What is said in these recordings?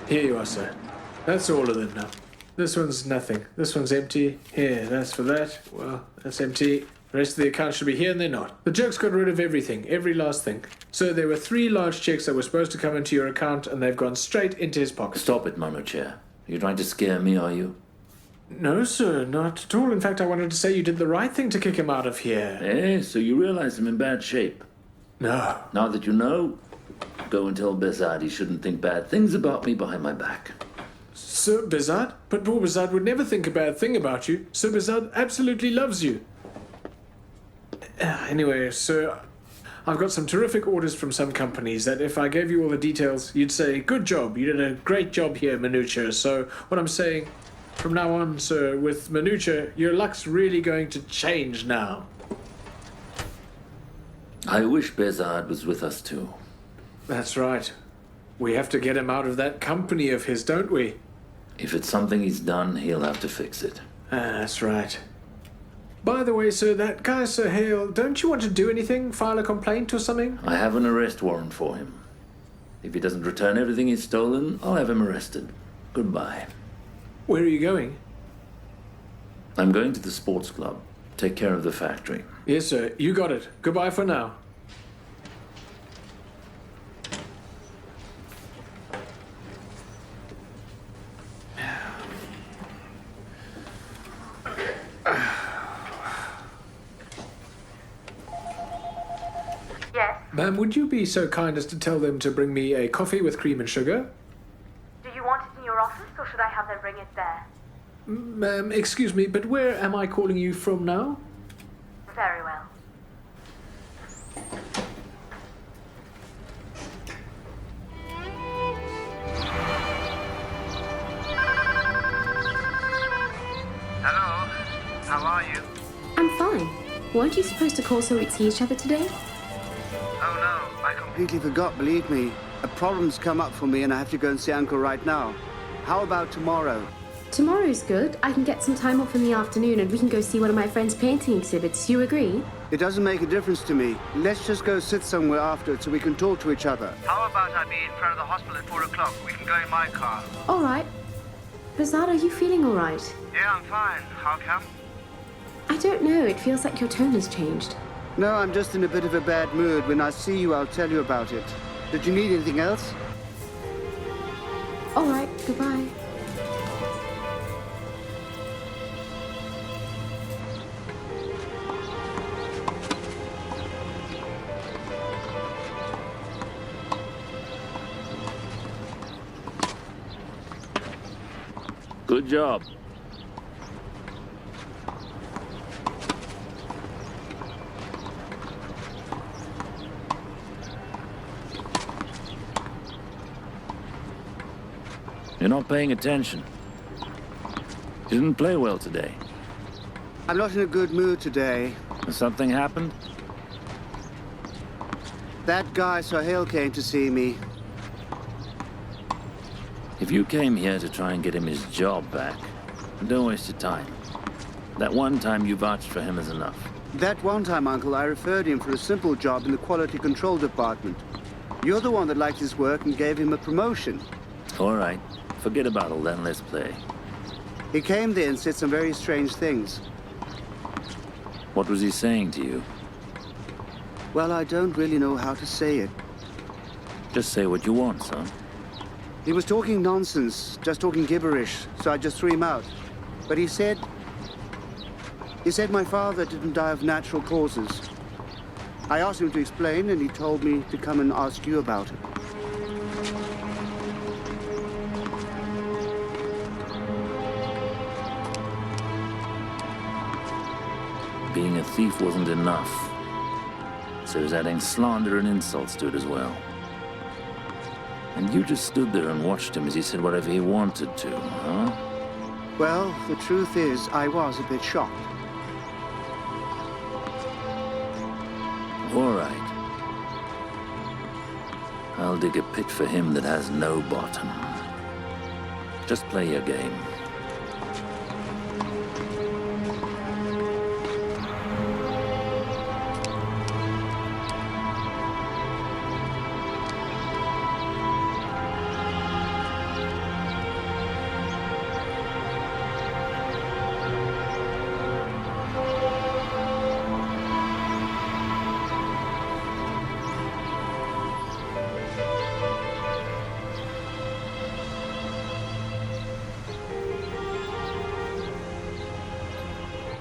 Here you are, sir. That's all of them now. This one's nothing. This one's empty. Here, that's for that. Well, that's empty. The rest of the account should be here, and they're not. The jerks got rid of everything, every last thing. So there were 3 large checks that were supposed to come into your account, and they've gone straight into his pocket. Stop it, Manucher. You're trying to scare me, are you? No, sir, not at all. In fact, I wanted to say you did the right thing to kick him out of here. Eh, so you realize I'm in bad shape. No. Now that you know, go and tell Bezard he shouldn't think bad things about me behind my back. Sir Bezard? But poor Bezard would never think a bad thing about you. Sir Bezard absolutely loves you. Anyway, sir, I've got some terrific orders from some companies that if I gave you all the details, you'd say, good job, you did a great job here, Manucher. So what I'm saying, from now on, sir, with Manucher, your luck's really going to change now. I wish Bezard was with us too. That's right. We have to get him out of that company of his, don't we? If it's something he's done, he'll have to fix it. That's right. By the way, sir, that guy, Sir Hale, don't you want to do anything? File a complaint or something? I have an arrest warrant for him. If he doesn't return everything he's stolen, I'll have him arrested. Goodbye. Where are you going? I'm going to the sports club. Take care of the factory. Yes, sir. You got it. Goodbye for now. Yes? Ma'am, would you be so kind as to tell them to bring me a coffee with cream and sugar? Do you want it in your office, or should I have them bring it there? Ma'am, excuse me, but where am I calling you from now? Very well. Hello, how are you? I'm fine. Weren't you supposed to call so we'd see each other today? Oh no, I completely forgot, believe me. A problem's come up for me and I have to go and see Uncle right now. How about tomorrow? Tomorrow's good. I can get some time off in the afternoon and we can go see one of my friend's painting exhibits. You agree? It doesn't make a difference to me. Let's just go sit somewhere after so we can talk to each other. How about I be in front of the hospital at 4 o'clock? We can go in my car. All right. Bazad, are you feeling all right? Yeah, I'm fine. How come? I don't know. It feels like your tone has changed. No, I'm just in a bit of a bad mood. When I see you, I'll tell you about it. Did you need anything else? All right. Goodbye. Good job. You're not paying attention. You didn't play well today. I'm not in a good mood today. Has something happened? That guy, Sir Hale, came to see me. If you came here to try and get him his job back, don't waste your time. That one time you vouched for him is enough. That one time, Uncle, I referred him for a simple job in the quality control department. You're the one that liked his work and gave him a promotion. All right. Forget about all that and let's play. He came there and said some very strange things. What was he saying to you? Well, I don't really know how to say it. Just say what you want, son. He was talking nonsense, just talking gibberish, so I just threw him out. But he said my father didn't die of natural causes. I asked him to explain, and he told me to come and ask you about it. Being a thief wasn't enough. So he was adding slander and insults to it as well. And you just stood there and watched him as he said whatever he wanted to, huh? Well, the truth is, I was a bit shocked. All right. I'll dig a pit for him that has no bottom. Just play your game.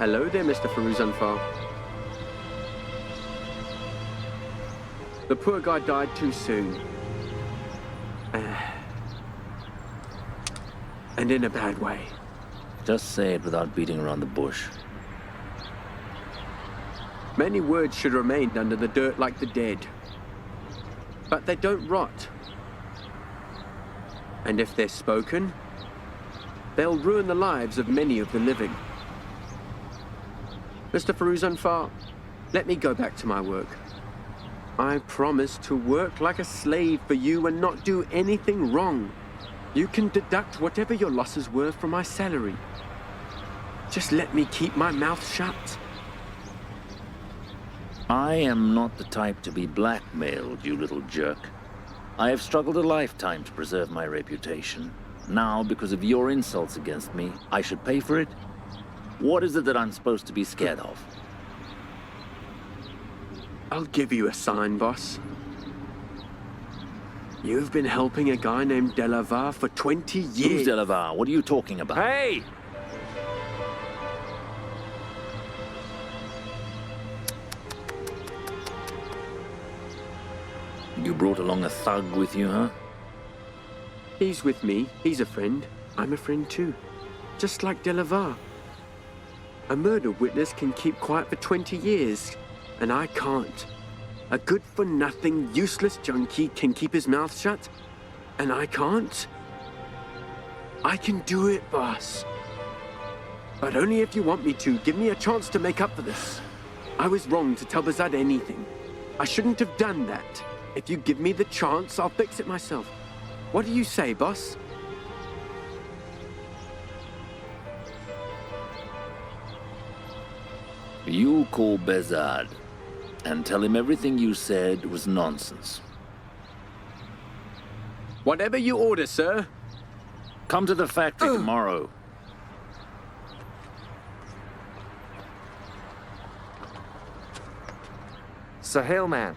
Hello there, Mr. Faruzanfar. The poor guy died too soon. And in a bad way. Just say it without beating around the bush. Many words should remain under the dirt like the dead. But they don't rot. And if they're spoken, they'll ruin the lives of many of the living. Mr. Faruzanfar, let me go back to my work. I promise to work like a slave for you and not do anything wrong. You can deduct whatever your losses were from my salary. Just let me keep my mouth shut. I am not the type to be blackmailed, you little jerk. I have struggled a lifetime to preserve my reputation. Now, because of your insults against me, I should pay for it? What is it that I'm supposed to be scared of? I'll give you a sign, boss. You've been helping a guy named Delavar for 20 years. Who's Delavar? What are you talking about? Hey! You brought along a thug with you, huh? He's with me. He's a friend. I'm a friend too. Just like Delavar. A murder witness can keep quiet for 20 years, and I can't. A good-for-nothing, useless junkie can keep his mouth shut, and I can't. I can do it, boss. But only if you want me to. Give me a chance to make up for this. I was wrong to tell Bazad anything. I shouldn't have done that. If you give me the chance, I'll fix it myself. What do you say, boss? You call Bezad and tell him everything you said was nonsense. Whatever you order, sir. Come to the factory tomorrow. Sahel, man,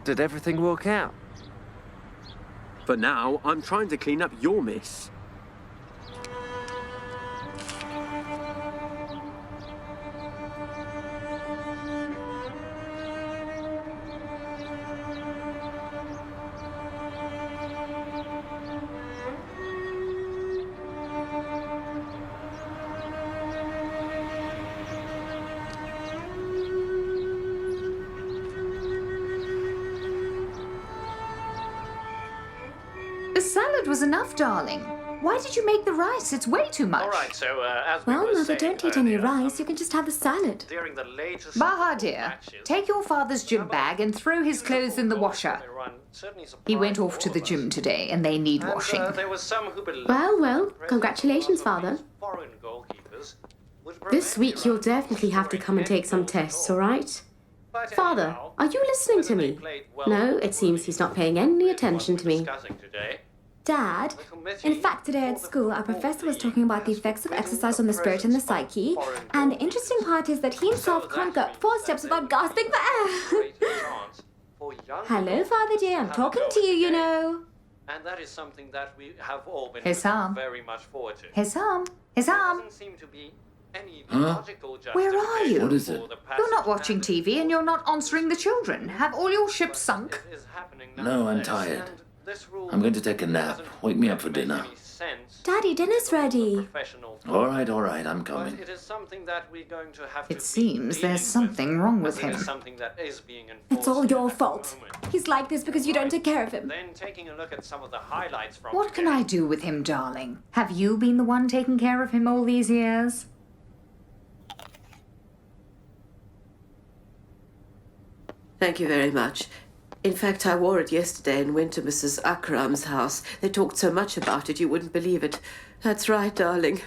did everything work out? For now, I'm trying to clean up your mess. The salad was enough, darling. Why did you make the rice? It's way too much. All right, so as we Well, were Mother, saying don't eat any earlier, rice. You can just have the salad. during the latest Bahadir, matches, take your father's gym bag and throw his clothes in the washer. He went off to the gym today and they need washing. There was some who believed Well, that congratulations, President Father. foreign goalkeepers would This prevent week you'll Iran definitely have to come and take some scoring any tests, goals at all. alright? But Father, anyhow, are you listening to whether they me? played well No, or it seems poorly he's not paying any is attention what to we're me. discussing today. Dad, in fact, today at school, our professor was talking about the effects of exercise on the spirit and the psyche, and the interesting part is that he himself can't go 4 steps without gasping for air. Hello, Father dear, I'm talking to you, you know. And that is something that we have all been Hissam. looking very much forward to. Hissam, There Hissam, doesn't seem to be any Huh? logical Where are you? justification What is it? for the you're not passage watching and TV and you're not answering the children. Have all your ships sunk? it is happening No, I'm nonetheless, tired. and this rule I'm going to take a nap. doesn't Wake me up for make dinner. any sense Daddy, dinner's to the ready. professional All right, I'm but coming. it is something that we're going to have to It be seems dealing there's something wrong with and it him. is something that is being It's all enforced your at the fault. moment. He's like this because you don't take care of him. Then taking a look at some of the highlights from What can today. I do with him, darling? Have you been the one taking care of him all these years? Thank you very much. In fact, I wore it yesterday and went to Mrs. Akram's house. They talked so much about it, you wouldn't believe it. That's right, darling.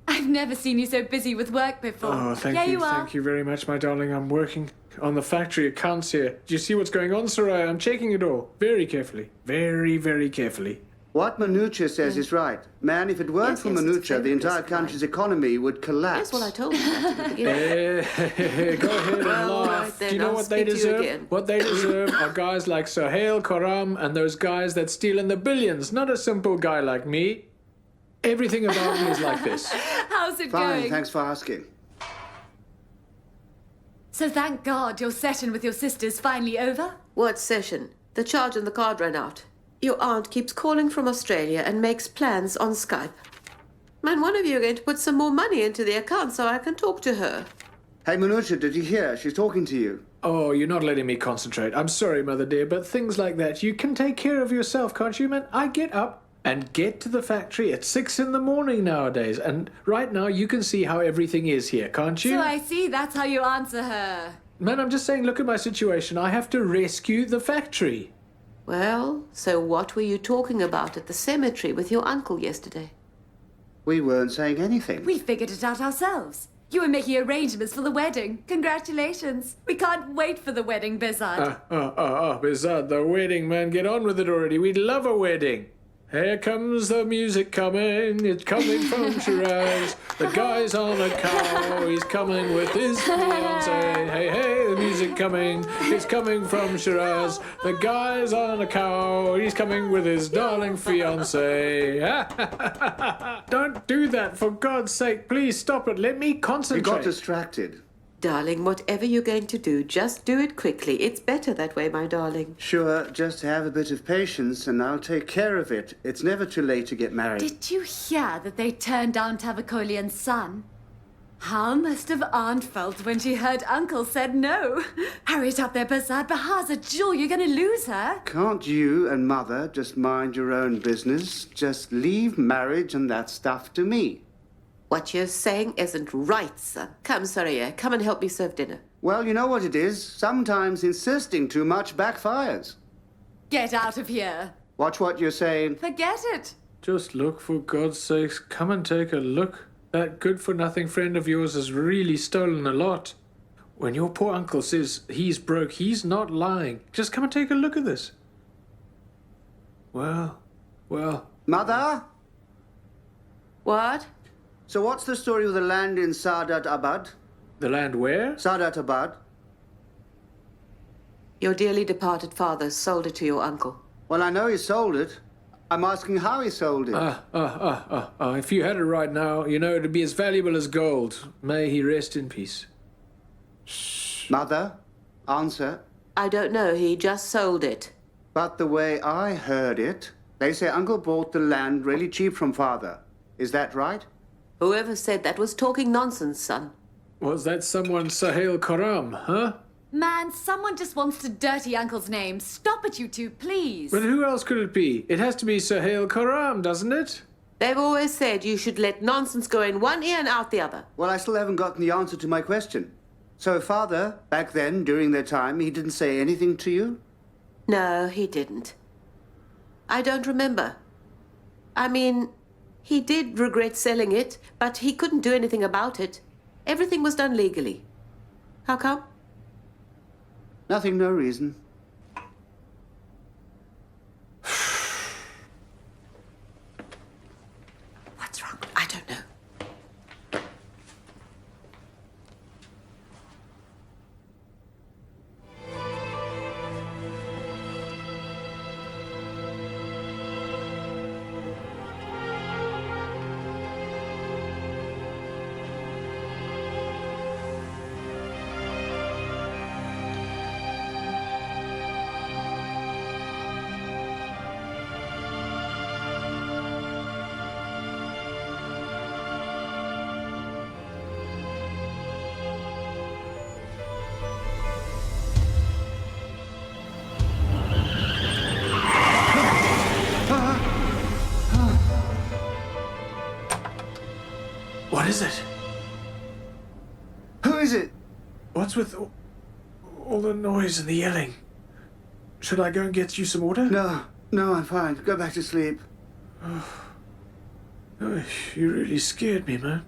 I've never seen you so busy with work before. Oh, thank yeah, you. you are. Thank you very much, my darling. I'm working on the factory accounts here. Do you see what's going on, Soraya? I'm checking it all very carefully. Very, very carefully. What Manucha says is right. Man, if it weren't Yes, for yes, it's Manucha, very the entire good, country's economy would collapse. That's what I told you at the beginning. Go ahead and Well, all laugh. right then, Do you know I'll what they speak to you deserve? again. What they deserve are guys like Sohail Karam and those guys that steal in the billions, not a simple guy like me. Everything about me is like this. How's it Fine, going? thanks for asking. So thank God your session with your sister's finally over? What session? The charge on the card ran out. Your aunt keeps calling from Australia and makes plans on Skype. Man, one of you are going to put some more money into the account so I can talk to her. Hey, Manucha, did you hear? She's talking to you. Oh, you're not letting me concentrate. I'm sorry, Mother dear, but things like that, you can take care of yourself, can't you, man? I get up and get to the factory at 6 in the morning nowadays, and right now you can see how everything is here, can't you? So I see that's how you answer her. Man, I'm just saying, look at my situation. I have to rescue the factory. Well, so what were you talking about at the cemetery with your uncle yesterday? We weren't saying anything. We figured it out ourselves. You were making arrangements for the wedding. Congratulations. We can't wait for the wedding, Bizard. Bizarre, the wedding, man. Get on with it already. We'd love a wedding. Here comes the music coming. It's coming from Shiraz. The guy's on a cow. He's coming with his fiancée. Hey, hey, the music coming. It's coming from Shiraz. The guy's on a cow. He's coming with his darling fiancée. Don't do that, for God's sake. Please stop it. Let me We concentrate. got distracted. Darling, whatever you're going to do, just do it quickly. It's better that way, my darling. Sure, just have a bit of patience and I'll take care of it. It's never too late to get married. Did you hear that they turned down Tavakolian's son? How must have Aunt felt when she heard Uncle said no? Hurry it up there, Bazad. Bahar's a jewel. You're going to lose her. Can't you and Mother just mind your own business? Just leave marriage and that stuff to me. What you're saying isn't right, son. Come, Saria, come and help me serve dinner. Well, you know what it is. Sometimes insisting too much backfires. Get out of here. Watch what you're saying. Forget it. Just look, for God's sakes. Come and take a look. That good-for-nothing friend of yours has really stolen a lot. When your poor uncle says he's broke, he's not lying. Just come and take a look at this. Well. Mother? What? So what's the story with the land in Sadat Abad? The land where? Sadat Abad? Your dearly departed father sold it to your uncle. Well, I know he sold it. I'm asking how he sold it. If you had it right now, you know, it'd be as valuable as gold. May he rest in peace. Mother, answer. I don't know, he just sold it. But the way I heard it, they say Uncle bought the land really cheap from Father. Is that right? Whoever said that was talking nonsense, son. Was that someone Sahel Karam, huh? Man, someone just wants to dirty Uncle's name. Stop it, you two, please. But who else could it be? It has to be Sahel Karam, doesn't it? They've always said you should let nonsense go in one ear and out the other. Well, I still haven't gotten the answer to my question. So Father, back then, during their time, he didn't say anything to you? No, he didn't. I don't remember. I mean, he did regret selling it, but he couldn't do anything about it. Everything was done legally. How come? Nothing, no reason. What's wrong? I don't know. What is it? Who is it? What's with all the noise and the yelling? Should I go and get you some water? No, I'm fine. Go back to sleep. Oh, you really scared me, man.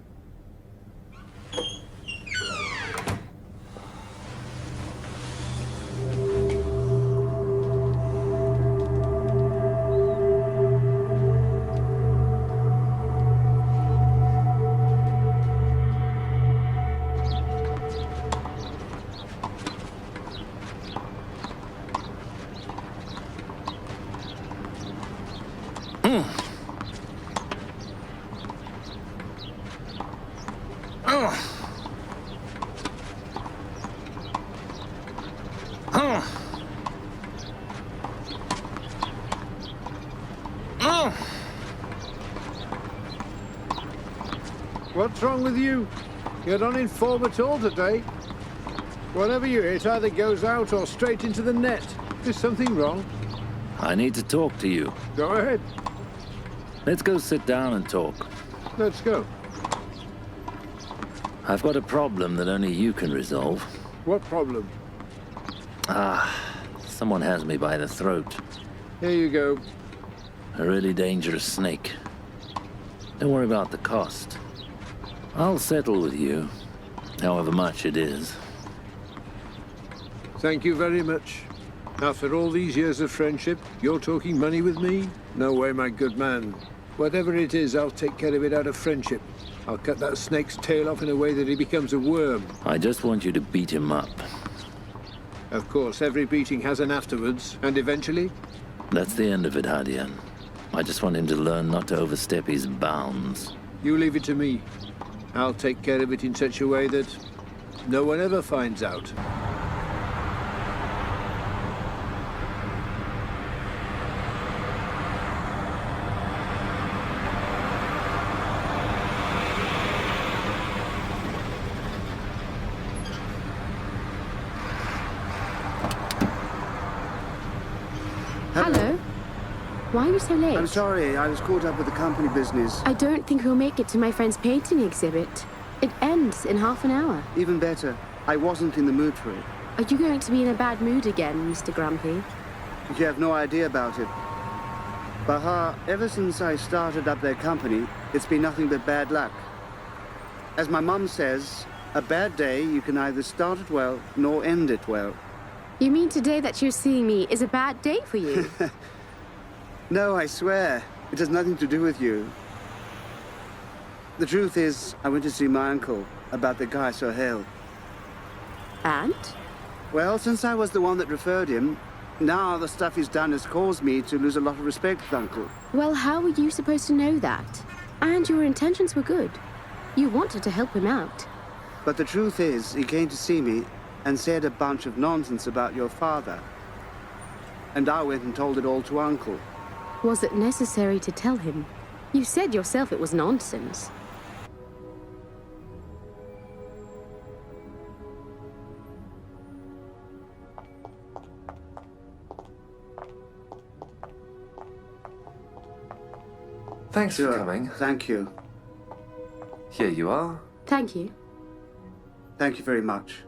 What's wrong with you? You don't inform at all today. Whatever you hit either goes out or straight into the net. Is something wrong? I need to talk to you. Go ahead. Let's go sit down and talk. Let's go. I've got a problem that only you can resolve. What problem? Someone has me by the throat. Here you go. A really dangerous snake. Don't worry about the cost. I'll settle with you, however much it is. Thank you very much. After all these years of friendship, you're talking money with me? No way, my good man. Whatever it is, I'll take care of it out of friendship. I'll cut that snake's tail off in a way that he becomes a worm. I just want you to beat him up. Of course, every beating has an afterwards, and eventually? That's the end of it, Hadian. I just want him to learn not to overstep his bounds. You leave it to me. I'll take care of it in such a way that no one ever finds out. Hello. Why are you so late? I'm sorry, I was caught up with the company business. I don't think we'll make it to my friend's painting exhibit. It ends in half an hour. Even better, I wasn't in the mood for it. Are you going to be in a bad mood again, Mr. Grumpy? You have no idea about it. Bahar, ever since I started up their company, it's been nothing but bad luck. As my mum says, a bad day, you can neither start it well nor end it well. You mean today that you're seeing me is a bad day for you? No, I swear. It has nothing to do with you. The truth is, I went to see my uncle about the guy Sohail. And? Well, since I was the one that referred him, now the stuff he's done has caused me to lose a lot of respect with Uncle. Well, how were you supposed to know that? And your intentions were good. You wanted to help him out. But the truth is, he came to see me and said a bunch of nonsense about your father. And I went and told it all to Uncle. Was it necessary to tell him? You said yourself it was nonsense. Thanks for coming. Thank you. Here you are. Thank you. Thank you very much.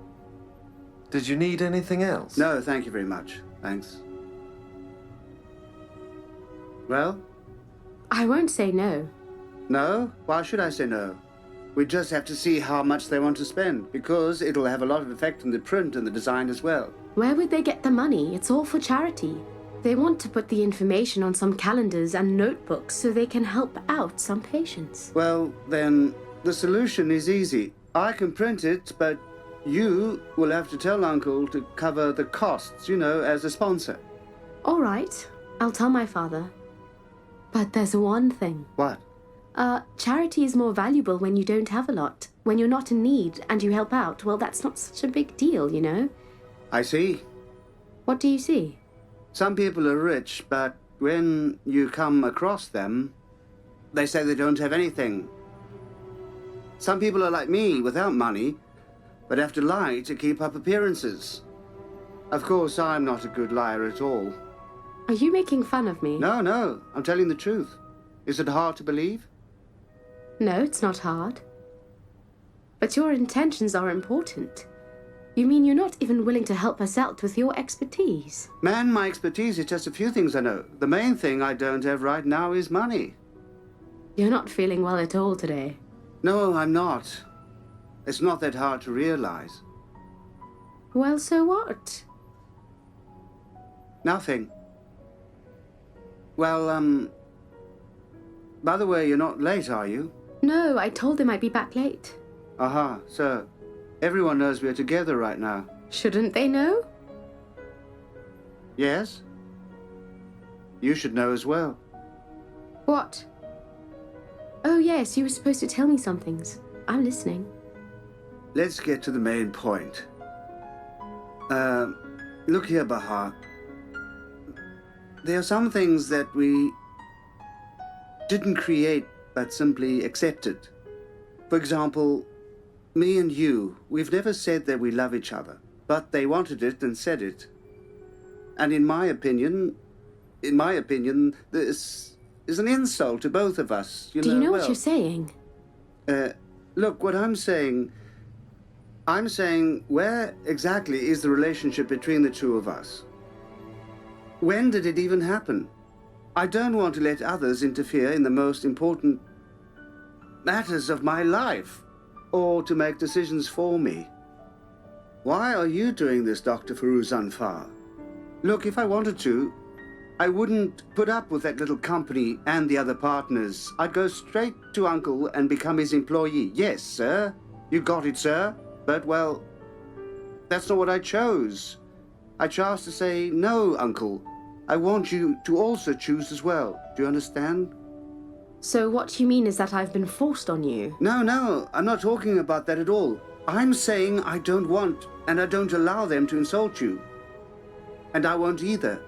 Did you need anything else? No, thank you very much. Thanks. Well? I won't say no. No? Why should I say no? We just have to see how much they want to spend, because it'll have a lot of effect on the print and the design as well. Where would they get the money? It's all for charity. They want to put the information on some calendars and notebooks so they can help out some patients. Well, then, the solution is easy. I can print it, but you will have to tell Uncle to cover the costs, you know, as a sponsor. All right. I'll tell my father. But there's one thing. What? Charity is more valuable when you don't have a lot. When you're not in need and you help out, well, that's not such a big deal, you know? I see. What do you see? Some people are rich, but when you come across them, they say they don't have anything. Some people are like me, without money, but have to lie to keep up appearances. Of course, I'm not a good liar at all. Are you making fun of me? No, no, I'm telling the truth. Is it hard to believe? No, it's not hard. But your intentions are important. You mean you're not even willing to help us out with your expertise? Man, my expertise is just a few things I know. The main thing I don't have right now is money. You're not feeling well at all today. No, I'm not. It's not that hard to realize. Well, so what? Nothing. Well, by the way, you're not late, are you? No, I told them I'd be back late. Aha, so everyone knows we're together right now. Shouldn't they know? Yes? You should know as well. What? Oh, yes, you were supposed to tell me some things. I'm listening. Let's get to the main point. Look here, Bahar. There are some things that we didn't create but simply accepted. For example, me and you, we've never said that we love each other, but they wanted it and said it. And in my opinion, this is an insult to both of us. Do you know what you're saying? Look, what I'm saying, where exactly is the relationship between the two of us? When did it even happen? I don't want to let others interfere in the most important matters of my life, or to make decisions for me. Why are you doing this, Dr. Firuz Anfar? Look, if I wanted to, I wouldn't put up with that little company and the other partners. I'd go straight to Uncle and become his employee. Yes, sir. You got it, sir. But, well, that's not what I chose. I chose to say, no, Uncle. I want you to also choose as well. Do you understand? So what you mean is that I've been forced on you? No, I'm not talking about that at all. I'm saying I don't want and I don't allow them to insult you. And I won't either.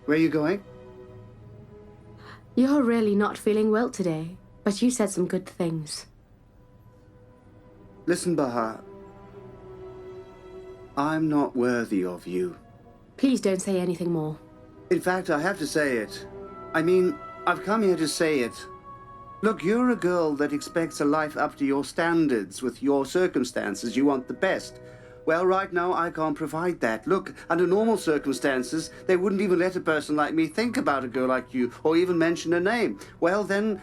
Where are you going? You're really not feeling well today, but you said some good things. Listen, Bahar. I'm not worthy of you. Please don't say anything more. In fact, I have to say it. I mean, I've come here to say it. Look, you're a girl that expects a life up to your standards. With your circumstances, you want the best. Well, right now, I can't provide that. Look, under normal circumstances, they wouldn't even let a person like me think about a girl like you, or even mention her name. Well, then,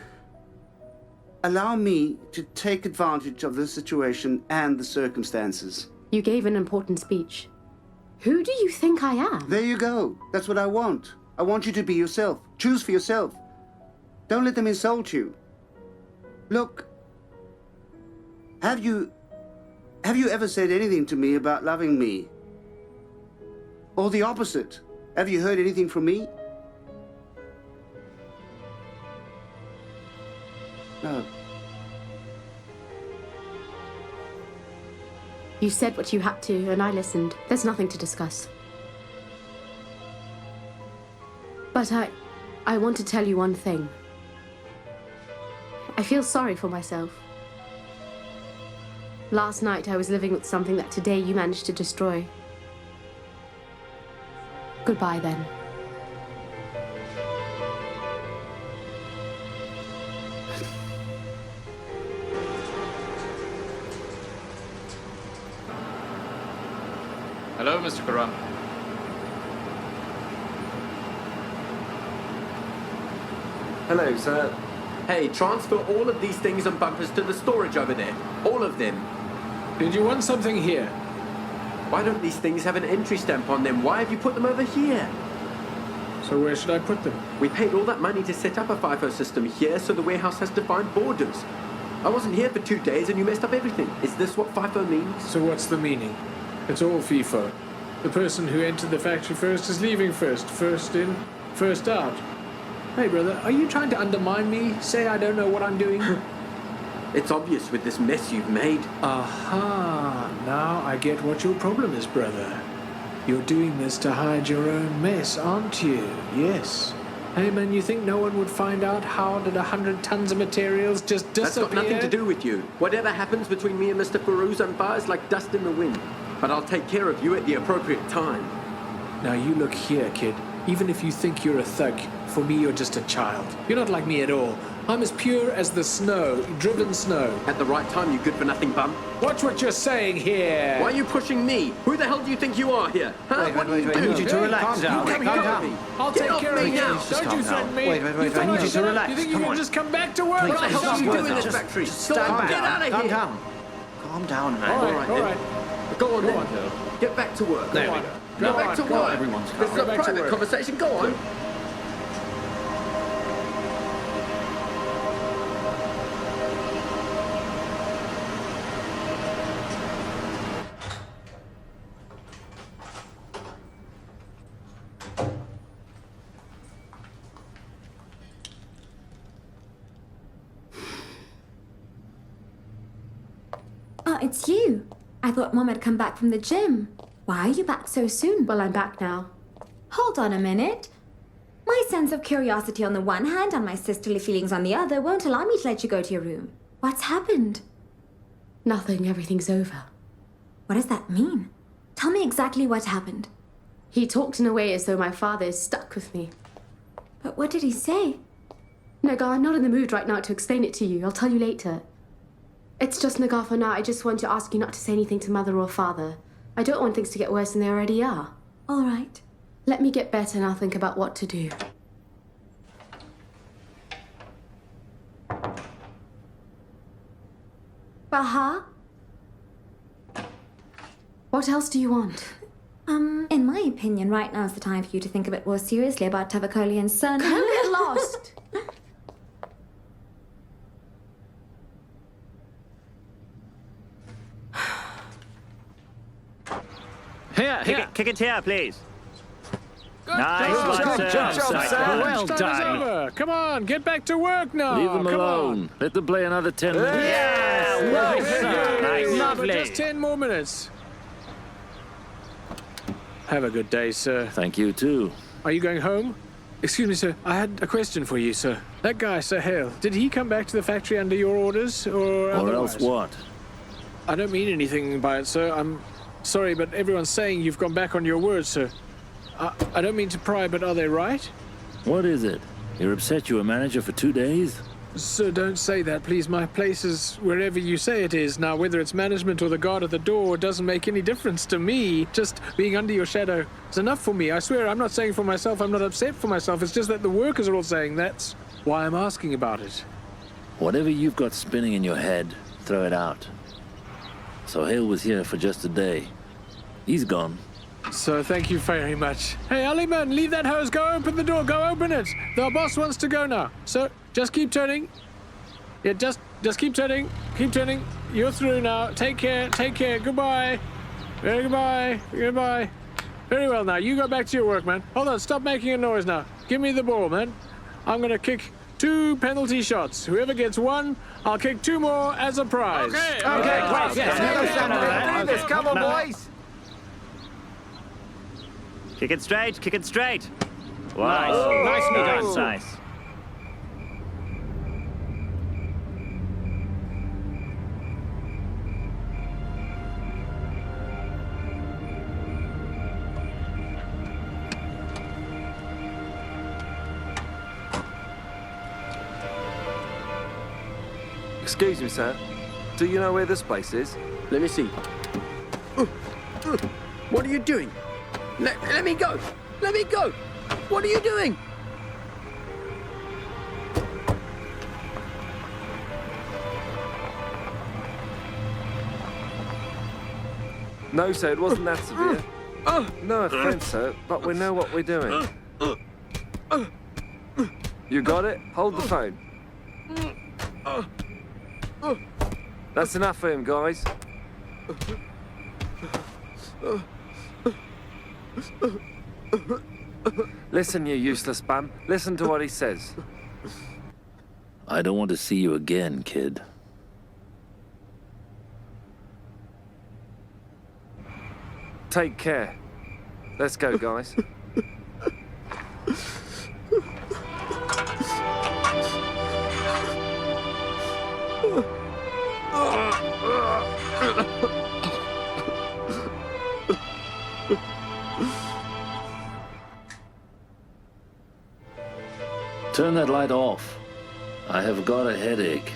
allow me to take advantage of the situation and the circumstances. You gave an important speech. Who do you think I am? There you go. That's what I want. I want you to be yourself. Choose for yourself. Don't let them insult you. Look, have you ever said anything to me about loving me? Or the opposite? Have you heard anything from me? No. You said what you had to, and I listened. There's nothing to discuss. But I want to tell you one thing. I feel sorry for myself. Last night I was living with something that today you managed to destroy. Goodbye then. Hello, Mr. Karam. Hello, sir. Hey, transfer all of these things and bumpers to the storage over there. All of them. Did you want something here? Why don't these things have an entry stamp on them? Why have you put them over here? So where should I put them? We paid all that money to set up a FIFO system here so the warehouse has defined borders. I wasn't here for 2 days and you messed up everything. Is this what FIFO means? So what's the meaning? It's all FIFO. The person who entered the factory first is leaving first. First in, first out. Hey, brother, are you trying to undermine me? Say I don't know what I'm doing? It's obvious with this mess you've made. Aha, now I get what your problem is, brother. You're doing this to hide your own mess, aren't you? Yes. Hey, man, you think no one would find out how did 100 tons of materials just disappear? That's got nothing to do with you. Whatever happens between me and Mr. Firuz Anfar is like dust in the wind. But I'll take care of you at the appropriate time. Now you look here, kid. Even if you think you're a thug, for me you're just a child. You're not like me at all. I'm as pure as the snow, driven snow. At the right time, you good-for-nothing bum. Watch what you're saying here. Why are you pushing me? Who the hell do you think you are here? Huh? What do you do? I need you to relax now. Calm down. I'll take care of you now. Don't you threaten me. Wait, I need you to relax. You think you can just come back to work? What the hell are you doing in this factory? Go on, get out of here. Calm down, man. All right. Go on then. Get back to work. There we go. Go back to work. Everyone's This is a private conversation. Go on. Oh, it's you. I thought Mom had come back from the gym. Why are you back so soon? Well, I'm back now. Hold on a minute. My sense of curiosity on the one hand and my sisterly feelings on the other won't allow me to let you go to your room. What's happened? Nothing. Everything's over. What does that mean? Tell me exactly what happened. He talked in a way as though my father is stuck with me. But what did he say? Nagar, I'm not in the mood right now to explain it to you. I'll tell you later. It's just, Nagar, for now, I just want to ask you not to say anything to Mother or Father. I don't want things to get worse than they already are. All right. Let me get better and I'll think about what to do. Baha? What else do you want? In my opinion, right now is the time for you to think a bit more seriously about Tavakoli and son. Don't get lost! Here. Kick it here, please. Nice one, sir. Well done. Over. Come on, get back to work now. Leave them Come alone. on. Let them play another 10 minutes. Nice, lovely. Just 10 more minutes. Have a good day, sir. Thank you, too. Are you going home? Excuse me, sir. I had a question for you, sir. That guy, Sir Hale, did he come back to the factory under your orders, or otherwise? Else what? I don't mean anything by it, sir. I'm sorry, but everyone's saying you've gone back on your word, sir. I don't mean to pry, but are they right? What is it? You're upset you were manager for 2 days? Sir, don't say that, please. My place is wherever you say it is. Now, whether it's management or the guard at the door doesn't make any difference to me. Just being under your shadow is enough for me. I swear, I'm not saying for myself, I'm not upset for myself. It's just that the workers are all saying that's why I'm asking about it. Whatever you've got spinning in your head, throw it out. So Hale was here for just a day. He's gone. So thank you very much. Hey, Aliman, leave that hose. Go open the door. Go open it. The boss wants to go now. So just keep turning. Yeah, just keep turning. Keep turning. You're through now. Take care. Take care. Goodbye. Goodbye. Goodbye. Very well now. You go back to your work, man. Hold on. Stop making a noise now. Give me the ball, man. I'm going to kick 2 penalty shots. Whoever gets 1, I'll kick 2 more as a prize. Okay, great. Yes, come on, boys. Kick it straight. Nice. Nicely done. Nice. Excuse me, sir. Do you know where this place is? Let me see. What are you doing? Let me go! Let me go! What are you doing? No, sir, it wasn't that severe. No offense, sir, but we know what we're doing. You got it? Hold the phone. That's enough for him, guys. Listen, you useless bum. Listen to what he says. I don't want to see you again, kid. Take care. Let's go, guys. Turn that light off. I have got a headache.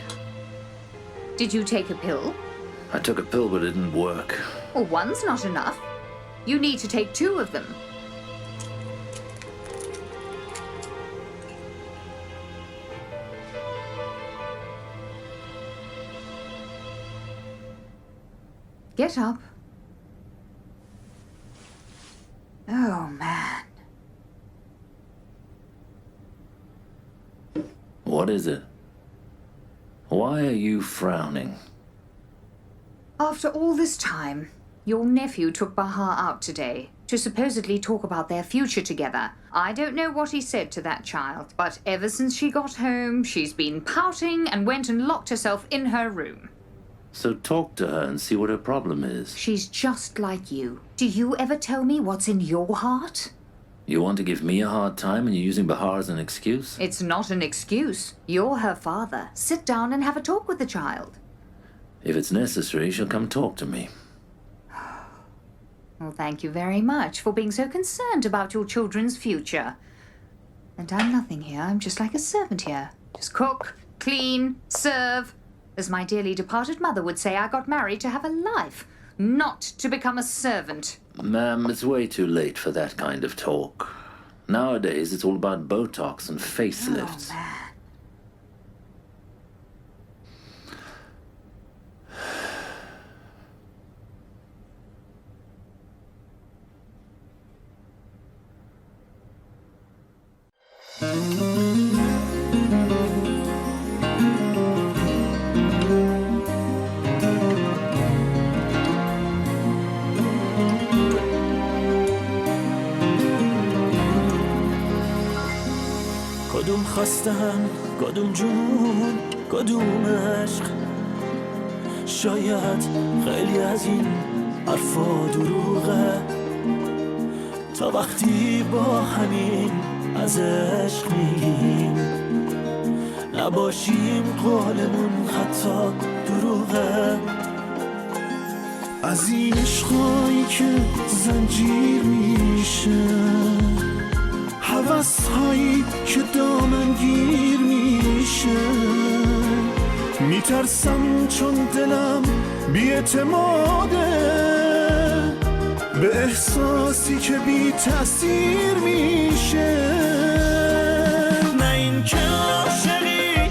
Did you take a pill? I took a pill, but it didn't work. Well, one's not enough. You need to take 2 of them. Get up. Oh, man. What is it? Why are you frowning? After all this time, your nephew took Baha out today to supposedly talk about their future together. I don't know what he said to that child, but ever since she got home, she's been pouting and went and locked herself in her room. So talk to her and see what her problem is. She's just like you. Do you ever tell me what's in your heart? You want to give me a hard time and you're using Bahar as an excuse? It's not an excuse. You're her father. Sit down and have a talk with the child. If it's necessary, she'll come talk to me. Well, thank you very much for being so concerned about your children's future. And I'm nothing here. I'm just like a servant here. Just cook, clean, serve. As my dearly departed mother would say, I got married to have a life, not to become a servant. Ma'am, it's way too late for that kind of talk. Nowadays, it's all about Botox and facelifts. Oh, man. کدوم خستم کدوم جنون کدوم عشق شاید خیلی از این حرفا دروغه تا وقتی با همین از عشق میگیم نباشیم قولمون حتی دروغه از این عشقایی که زنجیر میشه هوس‌هایی که دامنگیر میشه میترسم چون دلم بی‌اعتماده به احساسی که بی تأثیر میشه نه این که عاشقی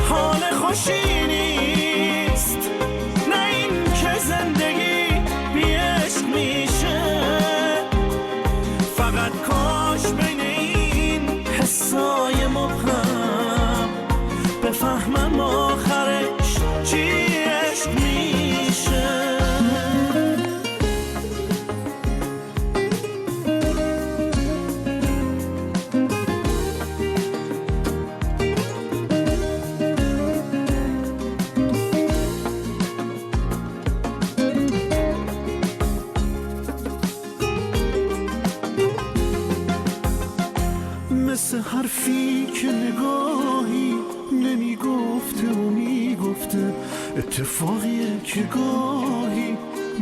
حال خوشی نیست نه این که زندگی بی عشق میشه فقط کاش بین این حسای مبهم بفهمم آخرش چی عشق میشه مثل حرفی که نگاهی نمیگفته و میگفته اتفاقیه که گاهی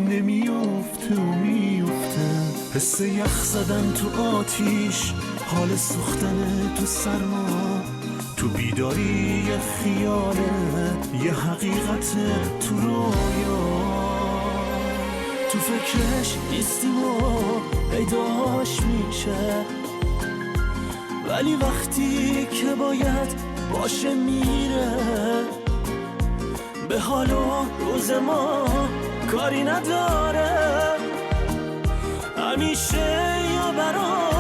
نمیافته و میافته حس یخ زدن تو آتیش حال سوختن تو سرما تو بیداری یه خیاله یه حقیقت تو رویا تو فکرش نیستیم و پیداش میشه ولی وقتی که باید باشه میره به حال و روز ما کاری نداره همیشه یا برای